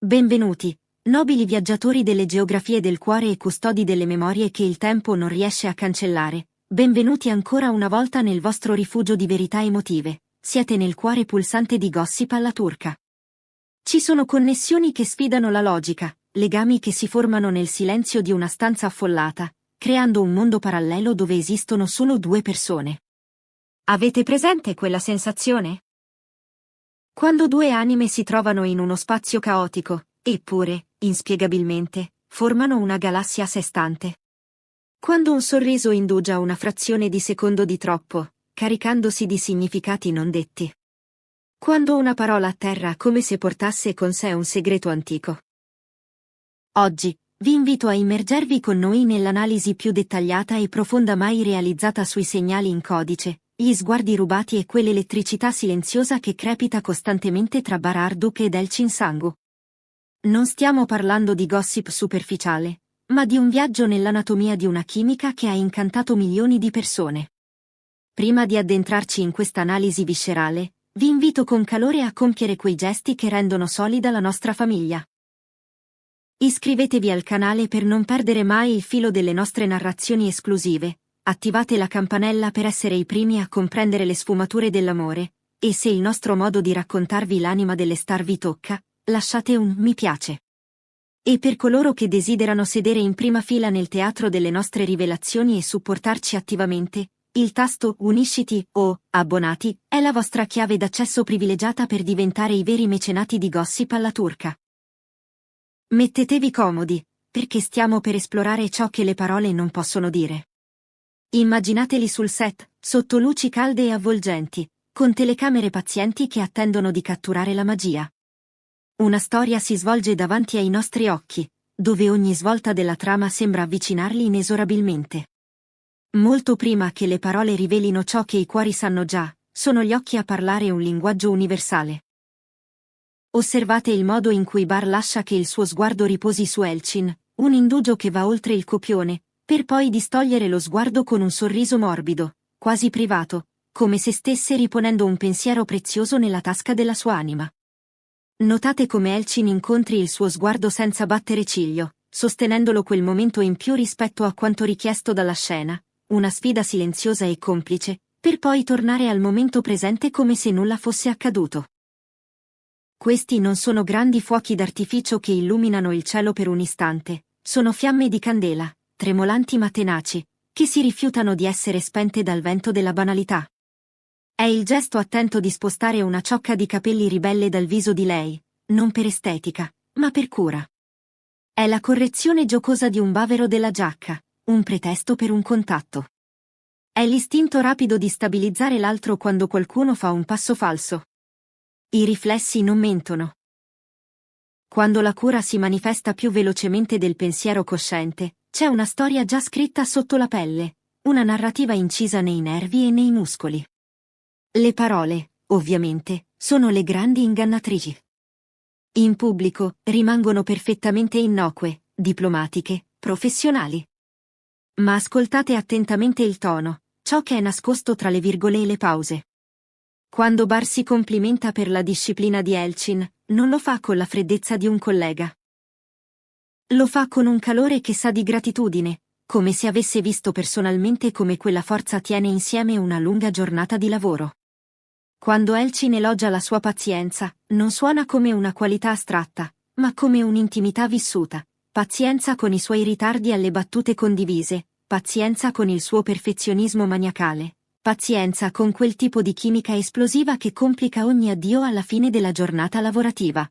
Benvenuti, nobili viaggiatori delle geografie del cuore e custodi delle memorie che il tempo non riesce a cancellare. Benvenuti ancora una volta nel vostro rifugio di verità emotive. Siete nel cuore pulsante di Gossip alla turca. Ci sono connessioni che sfidano la logica, legami che si formano nel silenzio di una stanza affollata, creando un mondo parallelo dove esistono solo due persone. Avete presente quella sensazione? Quando due anime si trovano in uno spazio caotico, eppure, inspiegabilmente, formano una galassia a sé stante. Quando un sorriso indugia una frazione di secondo di troppo, caricandosi di significati non detti. Quando una parola atterra come se portasse con sé un segreto antico. Oggi, vi invito a immergervi con noi nell'analisi più dettagliata e profonda mai realizzata sui segnali in codice, gli sguardi rubati e quell'elettricità silenziosa che crepita costantemente tra Bararduk ed Elçin Sangu. Non stiamo parlando di gossip superficiale, ma di un viaggio nell'anatomia di una chimica che ha incantato milioni di persone. Prima di addentrarci in questa analisi viscerale, vi invito con calore a compiere quei gesti che rendono solida la nostra famiglia. Iscrivetevi al canale per non perdere mai il filo delle nostre narrazioni esclusive, attivate la campanella per essere i primi a comprendere le sfumature dell'amore, e se il nostro modo di raccontarvi l'anima delle star vi tocca, lasciate un mi piace. E per coloro che desiderano sedere in prima fila nel teatro delle nostre rivelazioni e supportarci attivamente, il tasto Unisciti o Abbonati è la vostra chiave d'accesso privilegiata per diventare i veri mecenati di Gossip alla turca. Mettetevi comodi, perché stiamo per esplorare ciò che le parole non possono dire. Immaginateli sul set, sotto luci calde e avvolgenti, con telecamere pazienti che attendono di catturare la magia. Una storia si svolge davanti ai nostri occhi, dove ogni svolta della trama sembra avvicinarli inesorabilmente. Molto prima che le parole rivelino ciò che i cuori sanno già, sono gli occhi a parlare un linguaggio universale. Osservate il modo in cui Bar lascia che il suo sguardo riposi su Elçin, un indugio che va oltre il copione, per poi distogliere lo sguardo con un sorriso morbido, quasi privato, come se stesse riponendo un pensiero prezioso nella tasca della sua anima. Notate come Elçin incontri il suo sguardo senza battere ciglio, sostenendolo quel momento in più rispetto a quanto richiesto dalla scena, una sfida silenziosa e complice, per poi tornare al momento presente come se nulla fosse accaduto. Questi non sono grandi fuochi d'artificio che illuminano il cielo per un istante, sono fiamme di candela, tremolanti ma tenaci, che si rifiutano di essere spente dal vento della banalità. È il gesto attento di spostare una ciocca di capelli ribelle dal viso di lei, non per estetica, ma per cura. È la correzione giocosa di un bavero della giacca, un pretesto per un contatto. È l'istinto rapido di stabilizzare l'altro quando qualcuno fa un passo falso. I riflessi non mentono. Quando la cura si manifesta più velocemente del pensiero cosciente, c'è una storia già scritta sotto la pelle, una narrativa incisa nei nervi e nei muscoli. Le parole, ovviamente, sono le grandi ingannatrici. In pubblico, rimangono perfettamente innocue, diplomatiche, professionali. Ma ascoltate attentamente il tono, ciò che è nascosto tra le virgole e le pause. Quando Bar si complimenta per la disciplina di Elçin, non lo fa con la freddezza di un collega. Lo fa con un calore che sa di gratitudine, come se avesse visto personalmente come quella forza tiene insieme una lunga giornata di lavoro. Quando Elçin elogia la sua pazienza, non suona come una qualità astratta, ma come un'intimità vissuta, pazienza con i suoi ritardi alle battute condivise, pazienza con il suo perfezionismo maniacale. Pazienza con quel tipo di chimica esplosiva che complica ogni addio alla fine della giornata lavorativa.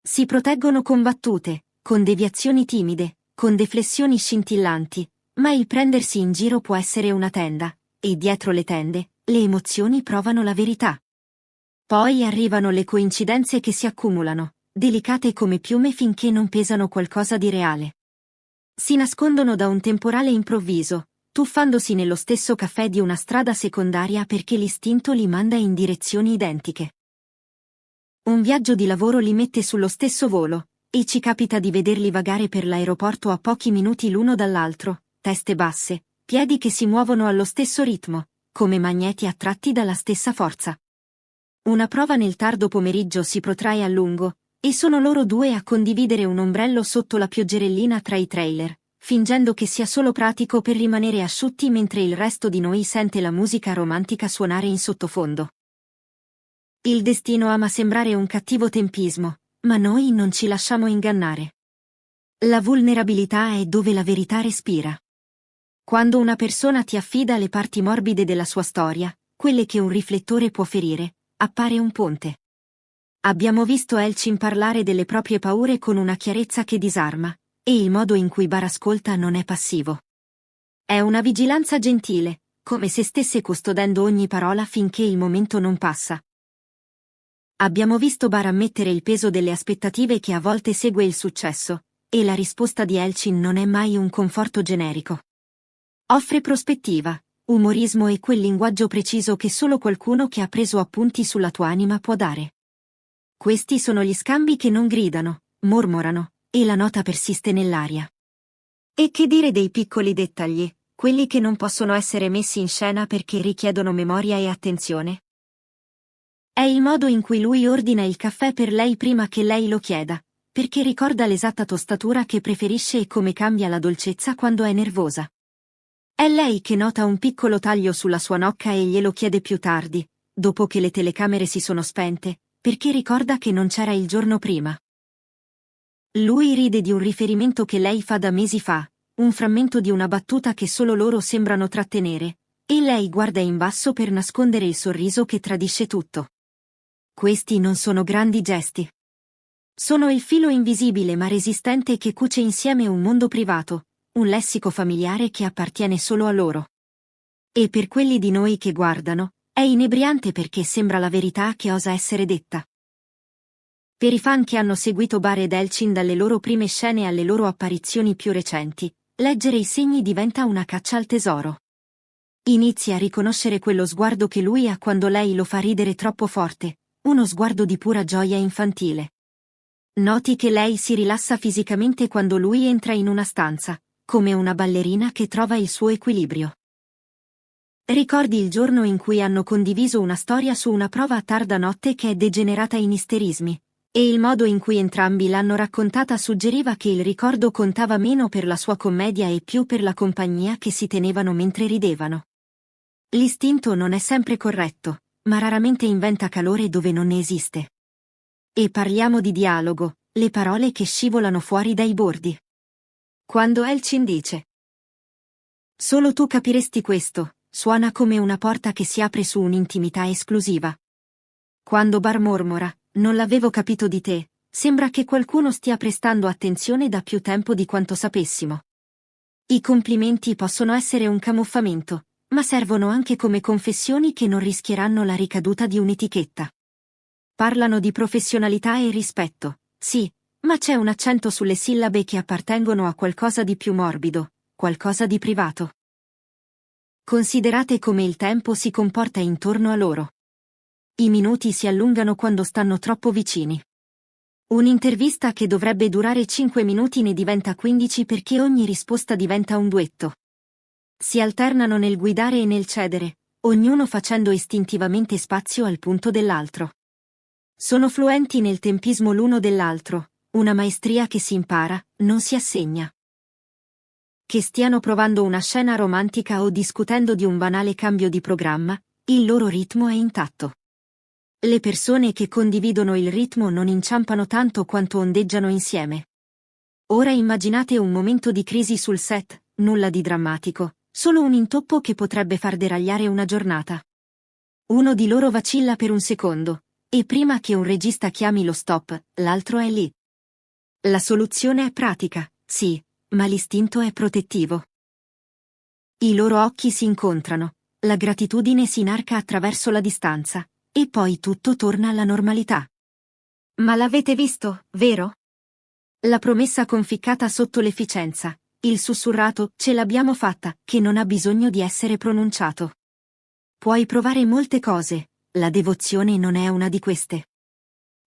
Si proteggono con battute, con deviazioni timide, con deflessioni scintillanti, ma il prendersi in giro può essere una tenda, e dietro le tende, le emozioni provano la verità. Poi arrivano le coincidenze che si accumulano, delicate come piume finché non pesano qualcosa di reale. Si nascondono da un temporale improvviso, tuffandosi nello stesso caffè di una strada secondaria perché l'istinto li manda in direzioni identiche. Un viaggio di lavoro li mette sullo stesso volo, e ci capita di vederli vagare per l'aeroporto a pochi minuti l'uno dall'altro, teste basse, piedi che si muovono allo stesso ritmo, come magneti attratti dalla stessa forza. Una prova nel tardo pomeriggio si protrae a lungo, E sono loro due a condividere un ombrello sotto la pioggerellina tra i trailer, fingendo che sia solo pratico per rimanere asciutti mentre il resto di noi sente la musica romantica suonare in sottofondo. Il destino ama sembrare un cattivo tempismo, ma noi non ci lasciamo ingannare. La vulnerabilità è dove la verità respira. Quando una persona ti affida le parti morbide della sua storia, quelle che un riflettore può ferire, appare un ponte. Abbiamo visto Elchin parlare delle proprie paure con una chiarezza che disarma, e il modo in cui Bar ascolta non è passivo. È una vigilanza gentile, come se stesse custodendo ogni parola finché il momento non passa. Abbiamo visto Bar ammettere il peso delle aspettative che a volte segue il successo, e la risposta di Elchin non è mai un conforto generico. Offre prospettiva, umorismo e quel linguaggio preciso che solo qualcuno che ha preso appunti sulla tua anima può dare. Questi sono gli scambi che non gridano, mormorano, e la nota persiste nell'aria. E che dire dei piccoli dettagli, quelli che non possono essere messi in scena perché richiedono memoria e attenzione? È il modo in cui lui ordina il caffè per lei prima che lei lo chieda, perché ricorda l'esatta tostatura che preferisce e come cambia la dolcezza quando è nervosa. È lei che nota un piccolo taglio sulla sua nocca e glielo chiede più tardi, dopo che le telecamere si sono spente, perché ricorda che non c'era il giorno prima. Lui ride di un riferimento che lei fa da mesi fa, un frammento di una battuta che solo loro sembrano trattenere, e lei guarda in basso per nascondere il sorriso che tradisce tutto. Questi non sono grandi gesti. Sono il filo invisibile ma resistente che cuce insieme un mondo privato, un lessico familiare che appartiene solo a loro. E per quelli di noi che guardano, è inebriante perché sembra la verità che osa essere detta. Per i fan che hanno seguito Bar ed Elchin dalle loro prime scene alle loro apparizioni più recenti, leggere i segni diventa una caccia al tesoro. Inizi a riconoscere quello sguardo che lui ha quando lei lo fa ridere troppo forte, uno sguardo di pura gioia infantile. Noti che lei si rilassa fisicamente quando lui entra in una stanza, come una ballerina che trova il suo equilibrio. Ricordi il giorno in cui hanno condiviso una storia su una prova a tarda notte che è degenerata in isterismi, e il modo in cui entrambi l'hanno raccontata suggeriva che il ricordo contava meno per la sua commedia e più per la compagnia che si tenevano mentre ridevano. L'istinto non è sempre corretto, ma raramente inventa calore dove non ne esiste. E parliamo di dialogo, le parole che scivolano fuori dai bordi. Quando Elchin dice "Solo tu capiresti questo", suona come una porta che si apre su un'intimità esclusiva. Quando Bar mormora "Non l'avevo capito di te", sembra che qualcuno stia prestando attenzione da più tempo di quanto sapessimo. I complimenti possono essere un camuffamento, ma servono anche come confessioni che non rischieranno la ricaduta di un'etichetta. Parlano di professionalità e rispetto, sì, ma c'è un accento sulle sillabe che appartengono a qualcosa di più morbido, qualcosa di privato. Considerate come il tempo si comporta intorno a loro. I minuti si allungano quando stanno troppo vicini. Un'intervista che dovrebbe durare 5 minuti ne diventa 15 perché ogni risposta diventa un duetto. Si alternano nel guidare e nel cedere, ognuno facendo istintivamente spazio al punto dell'altro. Sono fluenti nel tempismo l'uno dell'altro, una maestria che si impara, non si assegna. Che stiano provando una scena romantica o discutendo di un banale cambio di programma, il loro ritmo è intatto. Le persone che condividono il ritmo non inciampano tanto quanto ondeggiano insieme. Ora immaginate un momento di crisi sul set, nulla di drammatico, solo un intoppo che potrebbe far deragliare una giornata. Uno di loro vacilla per un secondo, e prima che un regista chiami lo stop, l'altro è lì. La soluzione è pratica, sì, ma l'istinto è protettivo. I loro occhi si incontrano, la gratitudine si inarca attraverso la distanza, e poi tutto torna alla normalità. Ma l'avete visto, vero? La promessa conficcata sotto l'efficienza, il sussurrato "ce l'abbiamo fatta", che non ha bisogno di essere pronunciato. Puoi provare molte cose, la devozione non è una di queste.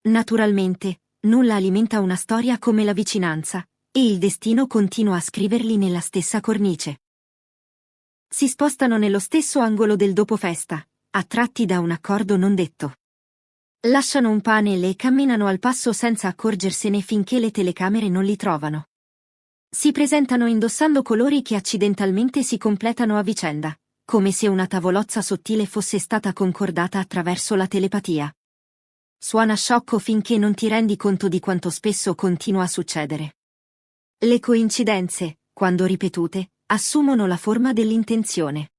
Naturalmente, nulla alimenta una storia come la vicinanza, e il destino continua a scriverli nella stessa cornice. Si spostano nello stesso angolo del dopofesta, attratti da un accordo non detto. Lasciano un panel e camminano al passo senza accorgersene finché le telecamere non li trovano. Si presentano indossando colori che accidentalmente si completano a vicenda, come se una tavolozza sottile fosse stata concordata attraverso la telepatia. Suona sciocco finché non ti rendi conto di quanto spesso continua a succedere. Le coincidenze, quando ripetute, assumono la forma dell'intenzione.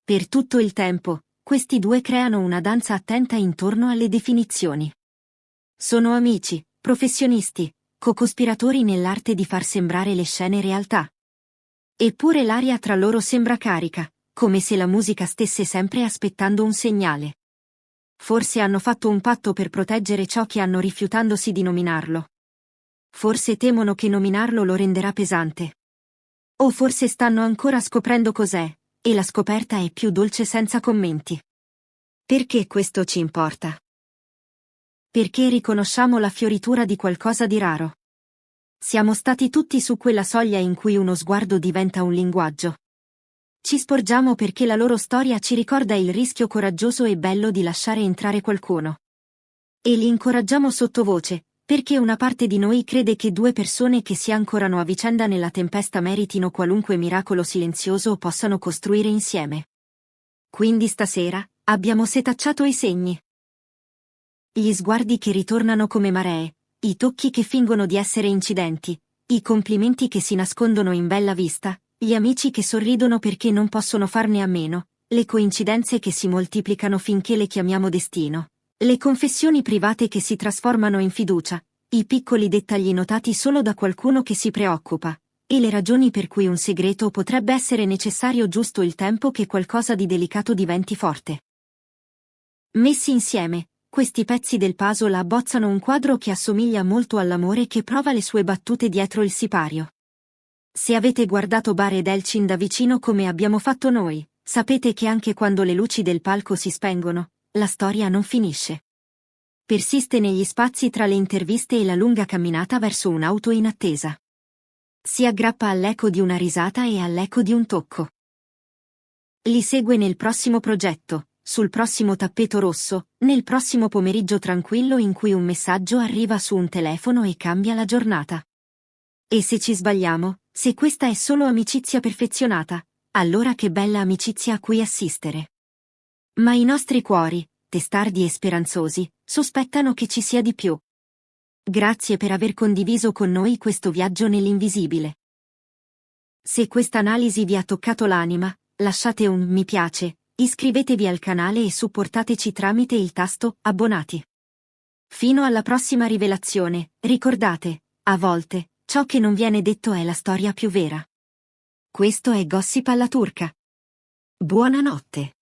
Per tutto il tempo, questi due creano una danza attenta intorno alle definizioni. Sono amici, professionisti, co-cospiratori nell'arte di far sembrare le scene realtà. Eppure l'aria tra loro sembra carica, come se la musica stesse sempre aspettando un segnale. Forse hanno fatto un patto per proteggere ciò che hanno rifiutandosi di nominarlo. Forse temono che nominarlo lo renderà pesante. O forse stanno ancora scoprendo cos'è, e la scoperta è più dolce senza commenti. Perché questo ci importa? Perché riconosciamo la fioritura di qualcosa di raro. Siamo stati tutti su quella soglia in cui uno sguardo diventa un linguaggio. Ci sporgiamo perché la loro storia ci ricorda il rischio coraggioso e bello di lasciare entrare qualcuno. E li incoraggiamo sottovoce, perché una parte di noi crede che due persone che si ancorano a vicenda nella tempesta meritino qualunque miracolo silenzioso possano costruire insieme. Quindi stasera, abbiamo setacciato i segni. Gli sguardi che ritornano come maree, i tocchi che fingono di essere incidenti, i complimenti che si nascondono in bella vista, gli amici che sorridono perché non possono farne a meno, le coincidenze che si moltiplicano finché le chiamiamo destino, le confessioni private che si trasformano in fiducia, i piccoli dettagli notati solo da qualcuno che si preoccupa, e le ragioni per cui un segreto potrebbe essere necessario giusto il tempo che qualcosa di delicato diventi forte. Messi insieme, questi pezzi del puzzle abbozzano un quadro che assomiglia molto all'amore che prova le sue battute dietro il sipario. Se avete guardato Bar ed Elchin da vicino come abbiamo fatto noi, sapete che anche quando le luci del palco si spengono, la storia non finisce. Persiste negli spazi tra le interviste e la lunga camminata verso un'auto in attesa. Si aggrappa all'eco di una risata e all'eco di un tocco. Li segue nel prossimo progetto, sul prossimo tappeto rosso, nel prossimo pomeriggio tranquillo in cui un messaggio arriva su un telefono e cambia la giornata. E se ci sbagliamo, se questa è solo amicizia perfezionata, allora che bella amicizia a cui assistere. Ma i nostri cuori, testardi e speranzosi, sospettano che ci sia di più. Grazie per aver condiviso con noi questo viaggio nell'invisibile. Se questa analisi vi ha toccato l'anima, lasciate un mi piace, iscrivetevi al canale e supportateci tramite il tasto abbonati. Fino alla prossima rivelazione, ricordate, a volte, ciò che non viene detto è la storia più vera. Questo è Gossip alla turca. Buonanotte.